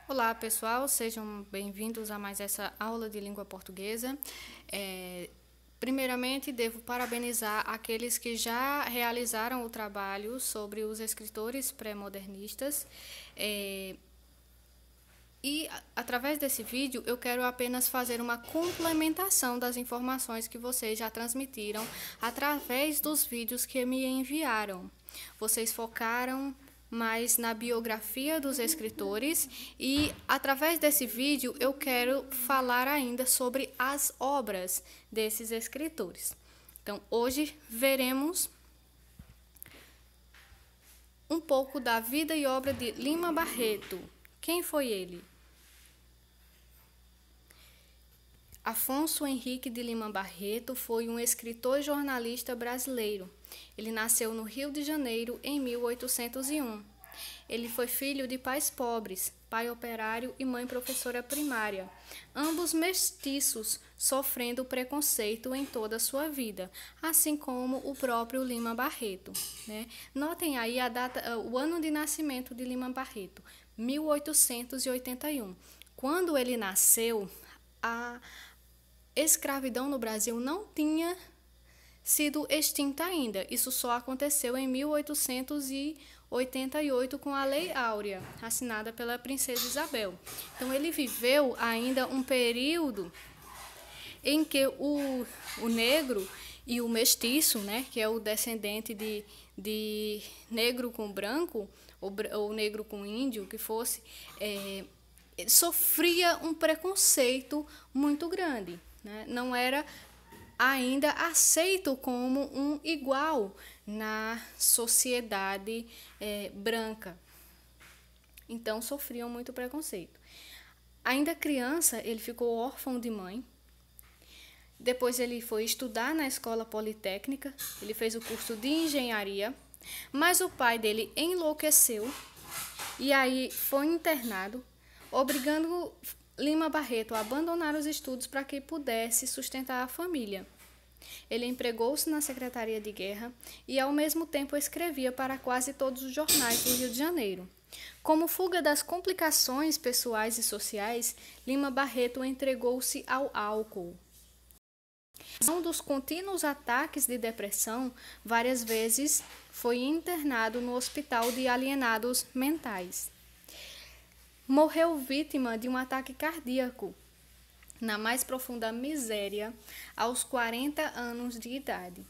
Olá, pessoal, sejam bem-vindos a mais essa aula de língua portuguesa. Primeiramente, devo parabenizar aqueles que já realizaram o trabalho sobre os escritores pré-modernistas. Através desse vídeo, eu quero apenas fazer uma complementação das informações que vocês já transmitiram através dos vídeos que me enviaram. Vocês focaram mais na biografia dos escritores e, através desse vídeo, eu quero falar ainda sobre as obras desses escritores. Então, hoje veremos um pouco da vida e obra de Lima Barreto. Quem foi ele? Afonso Henrique de Lima Barreto foi um escritor e jornalista brasileiro. Ele nasceu no Rio de Janeiro em 1801. Ele foi filho de pais pobres, pai operário e mãe professora primária, ambos mestiços, sofrendo preconceito em toda a sua vida, assim como o próprio Lima Barreto, né? Notem aí a data, o ano de nascimento de Lima Barreto, 1881. Quando ele nasceu, a escravidão no Brasil não tinha sido extinta ainda. Isso só aconteceu em 1888 com a Lei Áurea, assinada pela Princesa Isabel. Então ele viveu ainda um período em que o negro e o mestiço, né, que é o descendente de negro com branco, ou negro com índio, que fosse, sofria um preconceito muito grande, né? Não era ainda aceito como um igual na sociedade branca. Então, sofriam muito preconceito. Ainda criança, ele ficou órfão de mãe. Depois ele foi estudar na escola politécnica, ele fez o curso de engenharia, mas o pai dele enlouqueceu e aí foi internado, obrigando Lima Barreto a abandonar os estudos para que pudesse sustentar a família. Ele empregou-se na Secretaria de Guerra e, ao mesmo tempo, escrevia para quase todos os jornais do Rio de Janeiro. Como fuga das complicações pessoais e sociais, Lima Barreto entregou-se ao álcool. Um dos contínuos ataques de depressão, várias vezes foi internado no Hospital de Alienados Mentais. Morreu vítima de um ataque cardíaco, na mais profunda miséria, aos 40 anos de idade.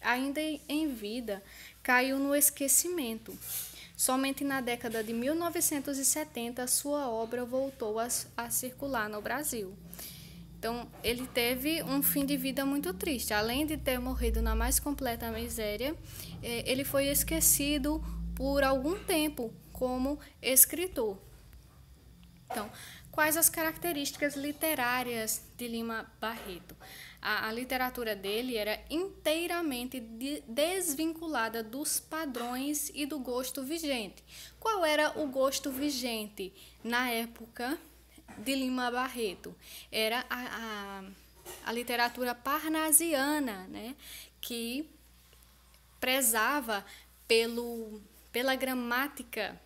Ainda em vida, caiu no esquecimento. Somente na década de 1970, sua obra voltou a circular no Brasil. Então, ele teve um fim de vida muito triste. Além de ter morrido na mais completa miséria, ele foi esquecido por algum tempo como escritor. Então, quais as características literárias de Lima Barreto? A literatura dele era inteiramente desvinculada dos padrões e do gosto vigente. Qual era o gosto vigente na época de Lima Barreto? Era a literatura parnasiana, né, que prezava pela gramática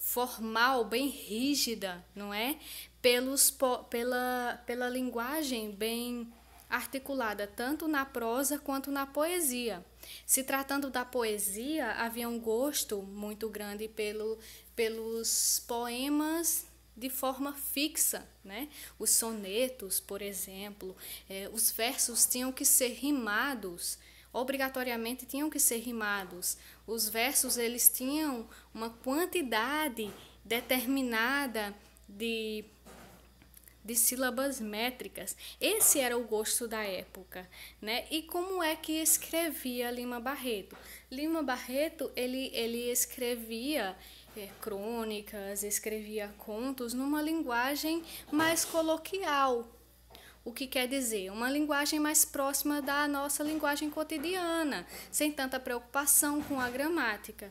formal, bem rígida, não é? Pela linguagem bem articulada, tanto na prosa quanto na poesia. Se tratando da poesia, havia um gosto muito grande pelos poemas de forma fixa, né? Os sonetos, por exemplo, os versos tinham que ser rimados, obrigatoriamente tinham que ser rimados. Os versos, eles tinham uma quantidade determinada de sílabas métricas. Esse era o gosto da época, né? E como é que escrevia Lima Barreto? Lima Barreto, ele escrevia crônicas, escrevia contos numa linguagem mais coloquial. O que quer dizer? Uma linguagem mais próxima da nossa linguagem cotidiana, sem tanta preocupação com a gramática,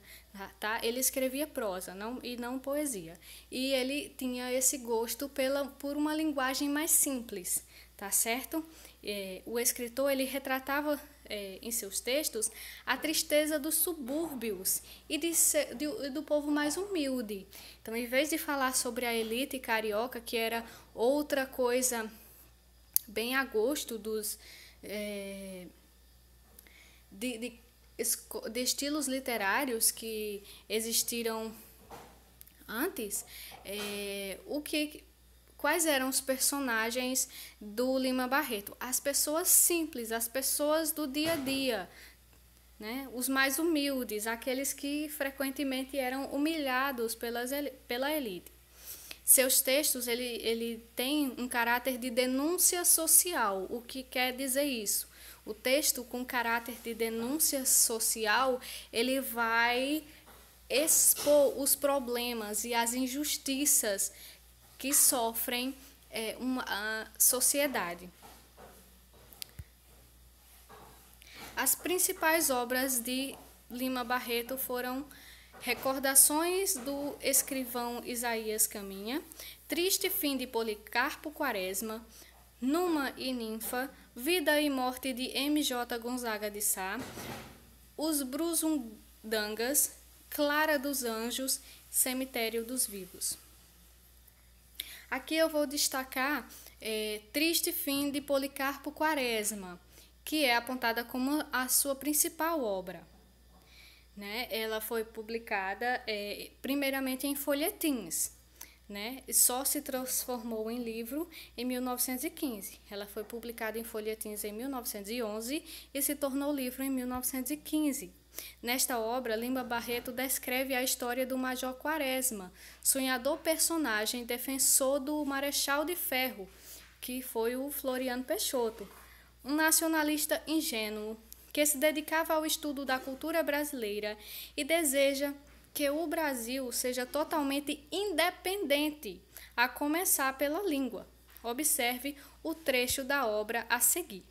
tá? Ele escrevia prosa e não poesia. E ele tinha esse gosto por uma linguagem mais simples, tá certo? O escritor, ele retratava em seus textos a tristeza dos subúrbios e do povo mais humilde. Então, em vez de falar sobre a elite carioca, que era outra coisa bem a gosto de estilos literários que existiram antes, quais eram os personagens do Lima Barreto? As pessoas simples, as pessoas do dia a dia, né? Os mais humildes, aqueles que frequentemente eram humilhados pela elite. Seus textos ele tem um caráter de denúncia social. O que quer dizer isso? O texto com caráter de denúncia social, ele vai expor os problemas e as injustiças que sofrem a sociedade. As principais obras de Lima Barreto foram Recordações do Escrivão Isaías Caminha, Triste Fim de Policarpo Quaresma, Numa e Ninfa, Vida e Morte de M.J. Gonzaga de Sá, Os Brusundangas, Clara dos Anjos, Cemitério dos Vivos. Aqui eu vou destacar Triste Fim de Policarpo Quaresma, que é apontada como a sua principal obra. Né? Ela foi publicada primeiramente em folhetins, né? E só se transformou em livro em 1915. Ela foi publicada em folhetins em 1911 e se tornou livro em 1915. Nesta obra, Lima Barreto descreve a história do Major Quaresma, sonhador personagem defensor do Marechal de Ferro, que foi o Floriano Peixoto, um nacionalista ingênuo que se dedicava ao estudo da cultura brasileira e deseja que o Brasil seja totalmente independente, a começar pela língua. Observe o trecho da obra a seguir.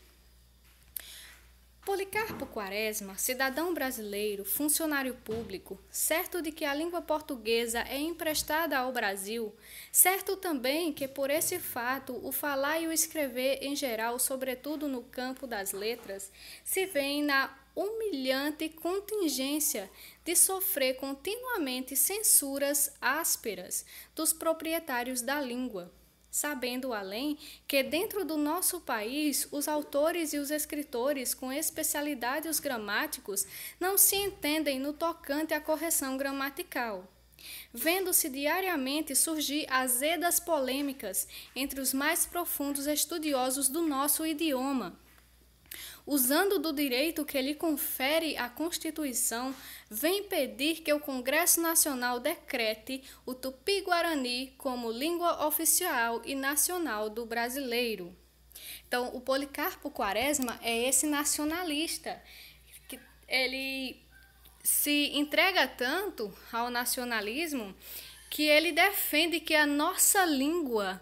Policarpo Quaresma, cidadão brasileiro, funcionário público, certo de que a língua portuguesa é emprestada ao Brasil, certo também que por esse fato o falar e o escrever em geral, sobretudo no campo das letras, se vêem na humilhante contingência de sofrer continuamente censuras ásperas dos proprietários da língua, sabendo além que dentro do nosso país os autores e os escritores com especialidades gramáticos não se entendem no tocante à correção gramatical, vendo-se diariamente surgir azedas polêmicas entre os mais profundos estudiosos do nosso idioma. Usando do direito que lhe confere a Constituição, vem pedir que o Congresso Nacional decrete o Tupi-Guarani como língua oficial e nacional do brasileiro. Então, o Policarpo Quaresma é esse nacionalista, que ele se entrega tanto ao nacionalismo que ele defende que a nossa língua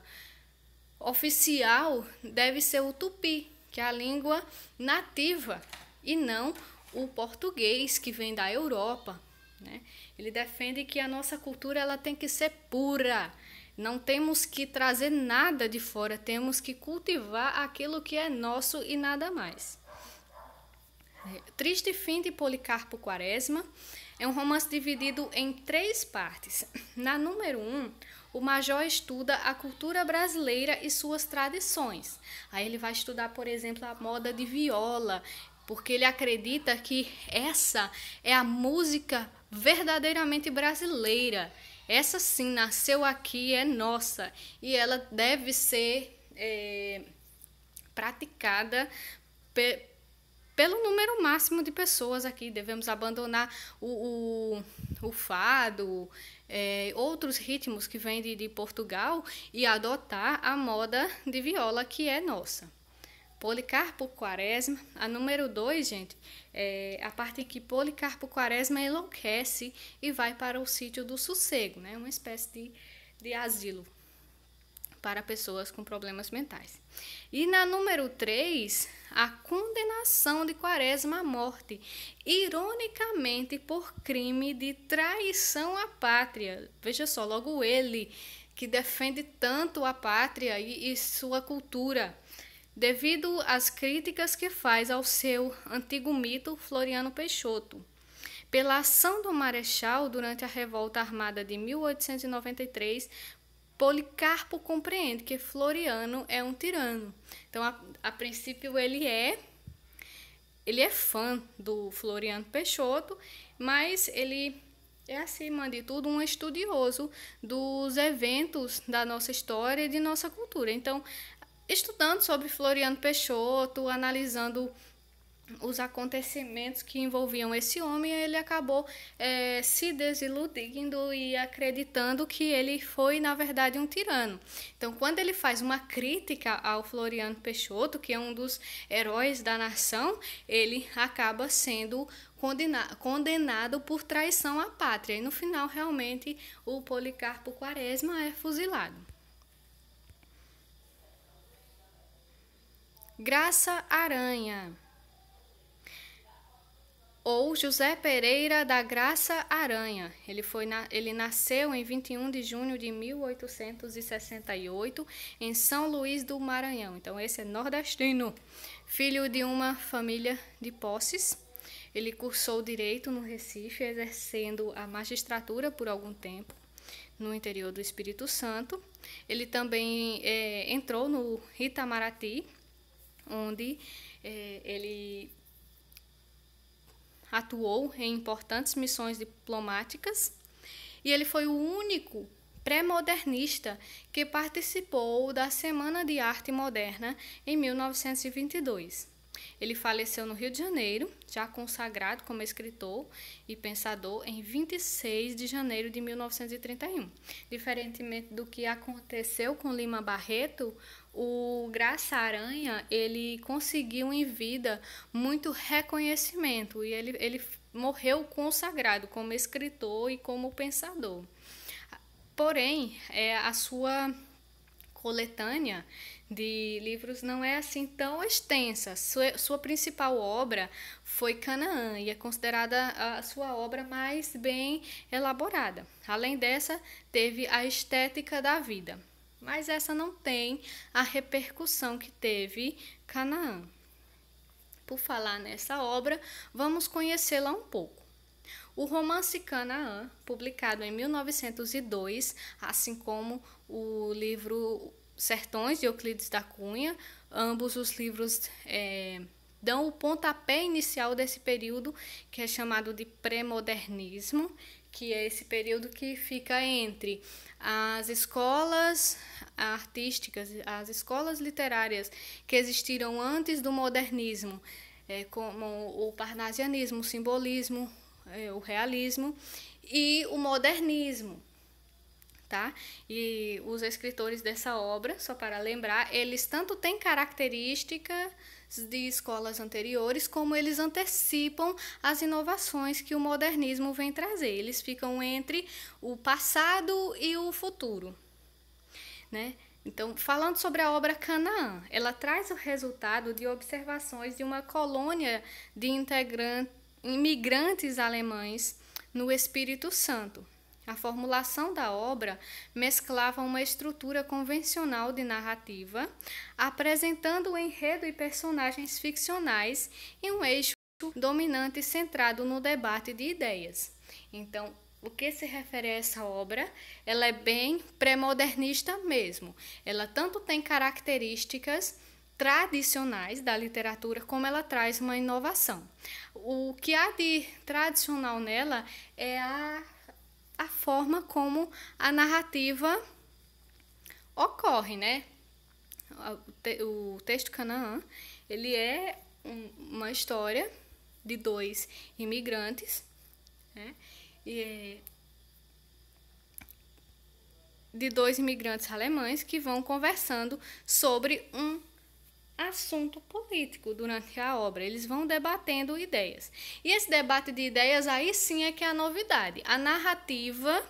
oficial deve ser o tupi, que é a língua nativa, e não o português que vem da Europa, né? Ele defende que a nossa cultura ela tem que ser pura, não temos que trazer nada de fora, temos que cultivar aquilo que é nosso e nada mais. Triste Fim de Policarpo Quaresma é um romance dividido em 3 partes. Na número 1, o Major estuda a cultura brasileira e suas tradições. Aí ele vai estudar, por exemplo, a moda de viola, porque ele acredita que essa é a música verdadeiramente brasileira. Essa sim nasceu aqui, é nossa, e ela deve ser praticada pelo número máximo de pessoas aqui. Devemos abandonar o fado, outros ritmos que vêm de Portugal e adotar a moda de viola que é nossa. Policarpo Quaresma, a número 2, gente, a parte em que Policarpo Quaresma enlouquece e vai para o sítio do sossego, né? Uma espécie de asilo para pessoas com problemas mentais. E na número 3, a condenação de Quaresma à morte, ironicamente por crime de traição à pátria. Veja só, logo ele, que defende tanto a pátria e sua cultura, devido às críticas que faz ao seu antigo mito Floriano Peixoto. Pela ação do Marechal durante a Revolta Armada de 1893, Policarpo compreende que Floriano é um tirano. Então, a princípio, ele é fã do Floriano Peixoto, mas ele é, acima de tudo, um estudioso dos eventos da nossa história e de nossa cultura. Então, estudando sobre Floriano Peixoto, analisando os acontecimentos que envolviam esse homem, ele acabou se desiludindo e acreditando que ele foi, na verdade, um tirano. Então, quando ele faz uma crítica ao Floriano Peixoto, que é um dos heróis da nação, ele acaba sendo condenado por traição à pátria. E, no final, realmente, o Policarpo Quaresma é fuzilado. Graça Aranha, ou José Pereira da Graça Aranha. Ele nasceu em 21 de junho de 1868 em São Luís do Maranhão. Então, esse é nordestino. Filho de uma família de posses, ele cursou Direito no Recife, exercendo a magistratura por algum tempo no interior do Espírito Santo. Ele também entrou no Itamaraty, onde ele atuou em importantes missões diplomáticas, e ele foi o único pré-modernista que participou da Semana de Arte Moderna em 1922. Ele faleceu no Rio de Janeiro, já consagrado como escritor e pensador, em 26 de janeiro de 1931. Diferentemente do que aconteceu com Lima Barreto, o Graça Aranha, ele conseguiu em vida muito reconhecimento e ele morreu consagrado como escritor e como pensador. Porém, a sua coletânea de livros não é assim tão extensa. Sua principal obra foi Canaã e é considerada a sua obra mais bem elaborada. Além dessa, teve A Estética da Vida, mas essa não tem a repercussão que teve Canaã. Por falar nessa obra, vamos conhecê-la um pouco. O romance Canaã, publicado em 1902, assim como o livro Sertões, de Euclides da Cunha, ambos os livros dão o pontapé inicial desse período, que é chamado de pré-modernismo, que é esse período que fica entre as escolas artísticas, as escolas literárias que existiram antes do modernismo, como o parnasianismo, o simbolismo, o realismo e o modernismo, tá? E os escritores dessa obra, só para lembrar, eles tanto têm características de escolas anteriores, como eles antecipam as inovações que o modernismo vem trazer. Eles ficam entre o passado e o futuro, né? Então, falando sobre a obra Canaã, ela traz o resultado de observações de uma colônia de imigrantes alemães no Espírito Santo. A formulação da obra mesclava uma estrutura convencional de narrativa, apresentando o enredo e personagens ficcionais e um eixo dominante centrado no debate de ideias. Então, o que se refere a essa obra, ela é bem pré-modernista mesmo. Ela tanto tem características tradicionais da literatura, como ela traz uma inovação. O que há de tradicional nela é a forma como a narrativa ocorre, né? O texto Canaã, ele é uma história de dois imigrantes, né? De dois imigrantes alemães que vão conversando sobre um assunto político durante a obra. Eles vão debatendo ideias. E esse debate de ideias, aí sim é que é a novidade. A narrativa,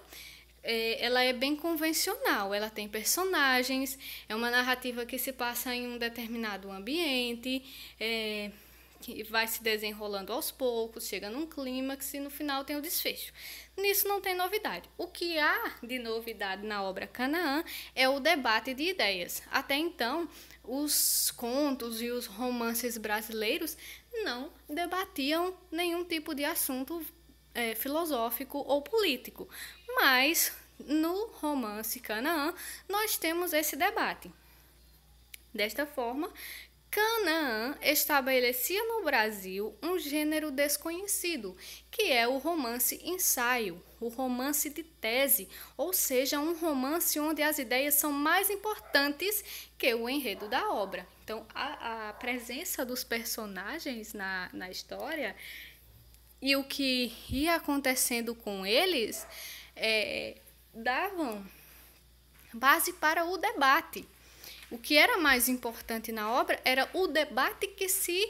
ela é bem convencional. Ela tem personagens, é uma narrativa que se passa em um determinado ambiente, que vai se desenrolando aos poucos, chega num clímax e no final tem o desfecho. Nisso não tem novidade. O que há de novidade na obra Canaã é o debate de ideias. Até então, os contos e os romances brasileiros não debatiam nenhum tipo de assunto filosófico ou político, mas no romance Canaã nós temos esse debate. Desta forma, Canaã estabelecia no Brasil um gênero desconhecido, que é o romance ensaio, o romance de tese, ou seja, um romance onde as ideias são mais importantes que o enredo da obra. Então, a presença dos personagens na história e o que ia acontecendo com eles davam base para o debate. O que era mais importante na obra era o debate que se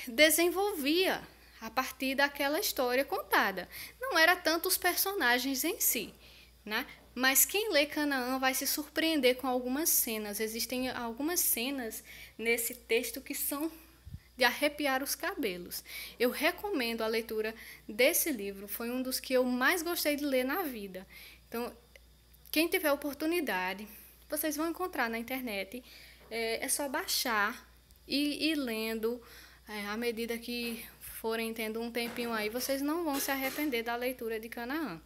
desenvolvia a partir daquela história contada. Não era tanto os personagens em si, né? Mas quem lê Canaã vai se surpreender com algumas cenas. Existem algumas cenas nesse texto que são de arrepiar os cabelos. Eu recomendo a leitura desse livro. Foi um dos que eu mais gostei de ler na vida. Então, quem tiver oportunidade, vocês vão encontrar na internet. É só baixar e ir lendo. À medida que forem tendo um tempinho aí, vocês não vão se arrepender da leitura de Canaã.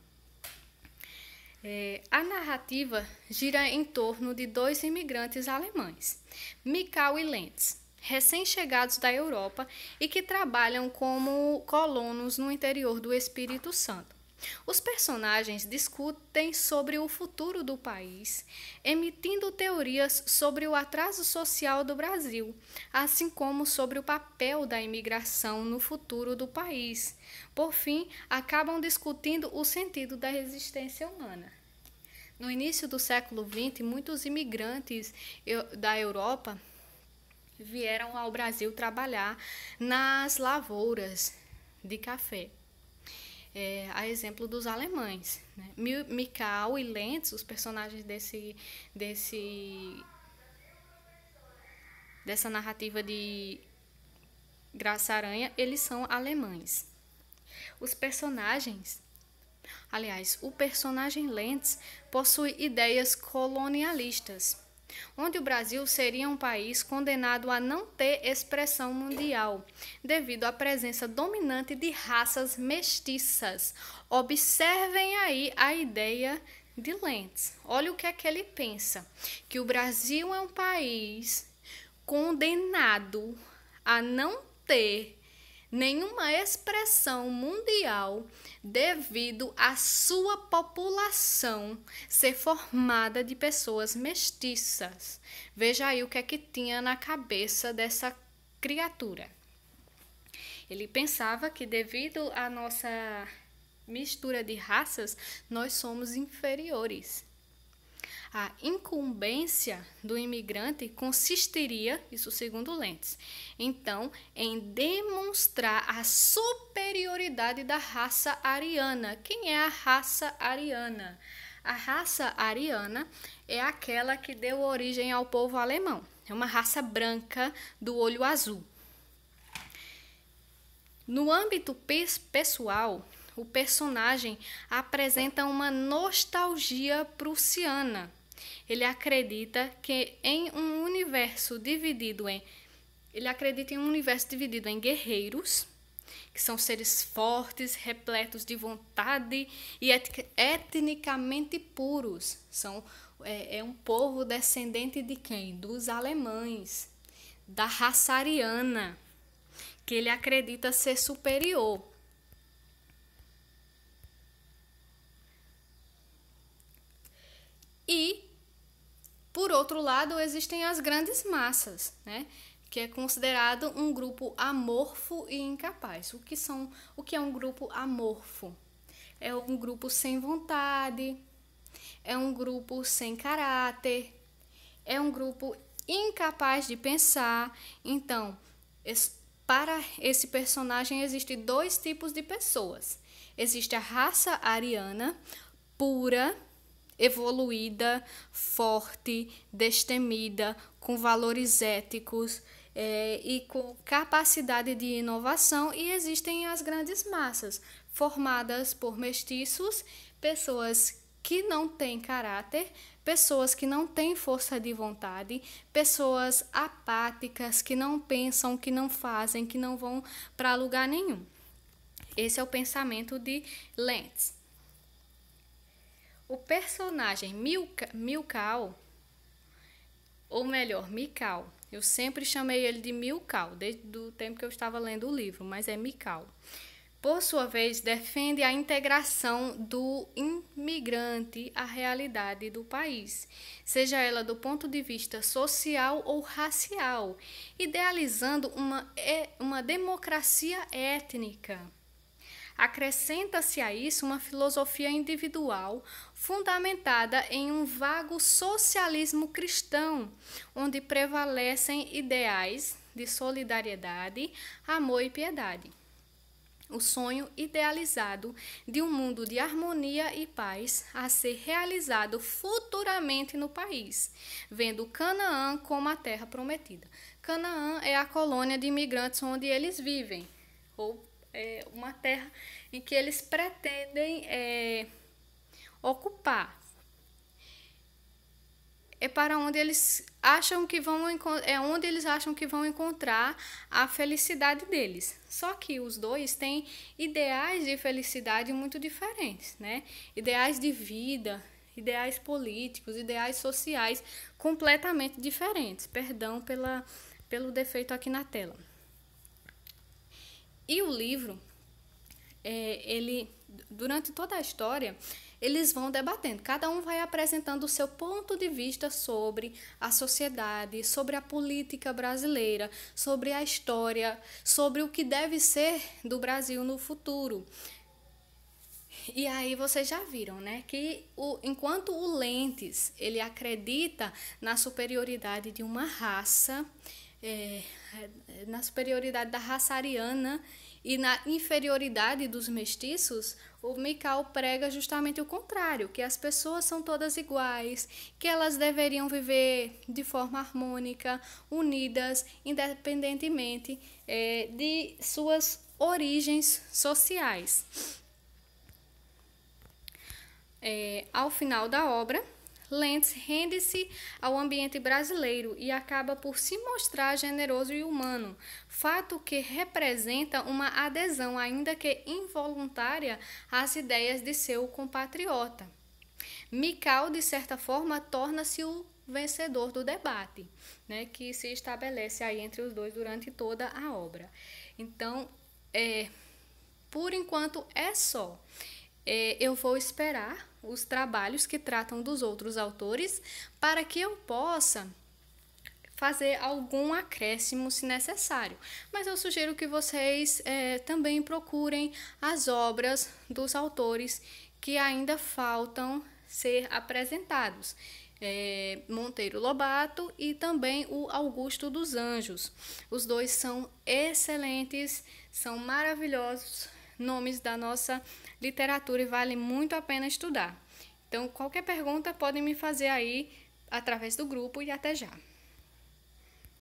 A narrativa gira em torno de dois imigrantes alemães, Mikau e Lentz, recém-chegados da Europa e que trabalham como colonos no interior do Espírito Santo. Os personagens discutem sobre o futuro do país, emitindo teorias sobre o atraso social do Brasil, assim como sobre o papel da imigração no futuro do país. Por fim, acabam discutindo o sentido da existência humana. No início do século XX, muitos imigrantes da Europa vieram ao Brasil trabalhar nas lavouras de café. A exemplo dos alemães, né? Mikau e Lentz, os personagens dessa narrativa de Graça Aranha, eles são alemães. O personagem Lentz possui ideias colonialistas, onde o Brasil seria um país condenado a não ter expressão mundial, devido à presença dominante de raças mestiças. Observem aí a ideia de Lentz. Olha o que é que ele pensa, que o Brasil é um país condenado a não ter nenhuma expressão mundial devido à sua população ser formada de pessoas mestiças. Veja aí o que é que tinha na cabeça dessa criatura. Ele pensava que devido à nossa mistura de raças, nós somos inferiores. A incumbência do imigrante consistiria, isso segundo Lentz, então, em demonstrar a superioridade da raça ariana. Quem é a raça ariana? A raça ariana é aquela que deu origem ao povo alemão. É uma raça branca do olho azul. No âmbito pessoal, o personagem apresenta uma nostalgia prussiana. Ele acredita em um universo dividido em guerreiros, que são seres fortes, repletos de vontade e etnicamente puros. É um povo descendente de quem? Dos alemães, da raça ariana, que ele acredita ser superior. E, por outro lado, existem as grandes massas, né? Que é considerado um grupo amorfo e incapaz. O que é um grupo amorfo? É um grupo sem vontade, é um grupo sem caráter, é um grupo incapaz de pensar. Então, para esse personagem existem dois tipos de pessoas. Existe a raça ariana, pura, evoluída, forte, destemida, com valores éticos. e com capacidade de inovação, e existem as grandes massas, formadas por mestiços, pessoas que não têm caráter, pessoas que não têm força de vontade, pessoas apáticas, que não pensam, que não fazem, que não vão para lugar nenhum. Esse é o pensamento de Lentz. O personagem Milkau, ou melhor, Mikau, eu sempre chamei ele de Milkau, desde o tempo que eu estava lendo o livro, mas é Mikau. Por sua vez, defende a integração do imigrante à realidade do país, seja ela do ponto de vista social ou racial, idealizando uma democracia étnica. Acrescenta-se a isso uma filosofia individual fundamentada em um vago socialismo cristão, onde prevalecem ideais de solidariedade, amor e piedade. O sonho idealizado de um mundo de harmonia e paz a ser realizado futuramente no país, vendo Canaã como a terra prometida. Canaã é a colônia de imigrantes onde eles vivem, ou uma terra em que eles pretendem ocupar. É para onde eles acham que onde eles acham que vão encontrar a felicidade deles. Só que os dois têm ideais de felicidade muito diferentes, né? Ideais de vida, ideais políticos, ideais sociais completamente diferentes. Perdão pelo defeito aqui na tela. E o livro, ele, durante toda a história, eles vão debatendo. Cada um vai apresentando o seu ponto de vista sobre a sociedade, sobre a política brasileira, sobre a história, sobre o que deve ser do Brasil no futuro. E aí vocês já viram, né, que enquanto o Lentz, ele acredita na superioridade de uma raça, na superioridade da raça ariana e na inferioridade dos mestiços, o Mikau prega justamente o contrário, que as pessoas são todas iguais, que elas deveriam viver de forma harmônica, unidas, independentemente de suas origens sociais. Ao final da obra, Lentz rende-se ao ambiente brasileiro e acaba por se mostrar generoso e humano, fato que representa uma adesão, ainda que involuntária, às ideias de seu compatriota. Mikau, de certa forma, torna-se o vencedor do debate, né, que se estabelece aí entre os dois durante toda a obra. Então, por enquanto é só. Eu vou esperar os trabalhos que tratam dos outros autores para que eu possa fazer algum acréscimo se necessário. Mas eu sugiro que vocês também procurem as obras dos autores que ainda faltam ser apresentados. Monteiro Lobato e também o Augusto dos Anjos. Os dois são excelentes, são maravilhosos nomes da nossa literatura e vale muito a pena estudar. Então, qualquer pergunta podem me fazer aí através do grupo e até já.